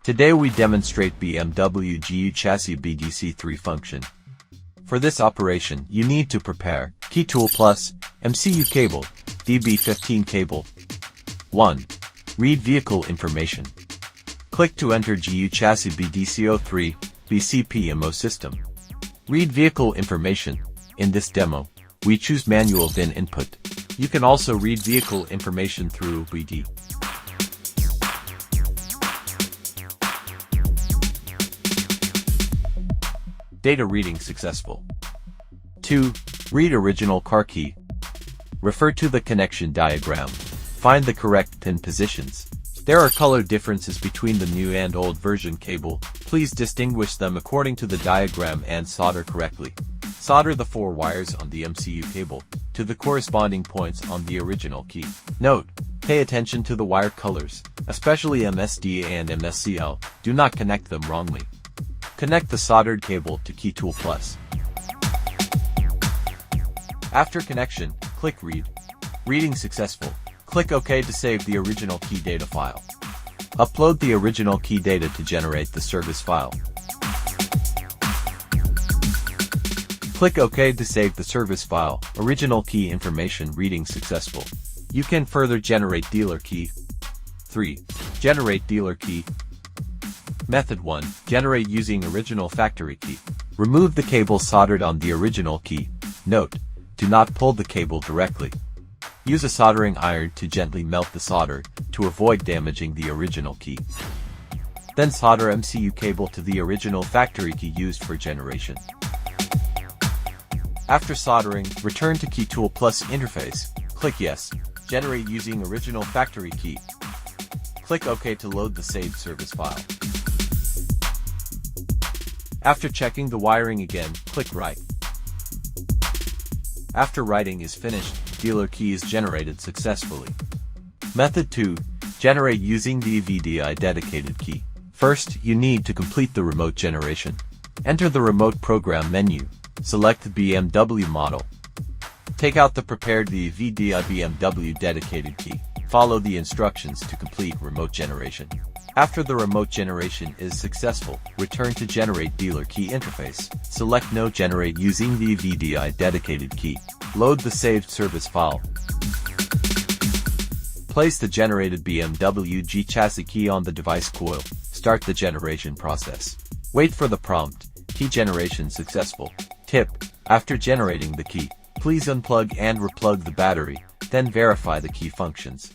Today we demonstrate BMW G-Chassis BDC3 function. For this operation, you need to prepare key tool plus MCU cable, DB15 cable. 1. Read vehicle information. Click to enter G-Chassis BDC3 BCPMO system. Read vehicle information. In this demo, we choose manual VIN input. You can also read vehicle information through VVDI. Data reading successful. 2. Read original car key. Refer to the connection diagram. Find the correct pin positions. There are color differences between the new and old version cable. Please distinguish them according to the diagram and solder correctly. Solder the 4 wires on the MCU cable to the corresponding points on the original key. Note: pay attention to the wire colors, especially MSD and MSCL. Do not connect them wrongly. Connect the soldered cable to key tool plus. After connection, click Read. Reading successful. Click OK to save the original key data file. Upload the original key data to generate the service file. Click OK to save the service file. Original key information reading successful. You can further generate dealer key. 3. Generate dealer key. Method 1. Generate using original factory key. Remove the cable soldered on the original key. Note: do not pull the cable directly. Use a soldering iron to gently melt the solder to avoid damaging the original key. Then solder MCU cable to the original factory key used for generation. After soldering, return to key tool plus interface. Click Yes. Generate using original factory key. Click OK to load the saved service file. After checking the wiring again, click Write. After writing is finished, dealer key is generated successfully. Method 2. Generate using the VVDI dedicated key. First, you need to complete the remote generation. Enter the remote program menu. Select the BMW model. Take out the prepared VVDI BMW dedicated key. Follow the instructions to complete remote generation. After the remote generation is successful, return to Generate Dealer Key interface. Select No Generate using the VVDI dedicated key. Load the saved service file. Place the generated BMW G-Chassis key on the device coil. Start the generation process. Wait for the prompt. Key generation successful. Tip: after generating the key, please unplug and replug the battery, then verify the key functions.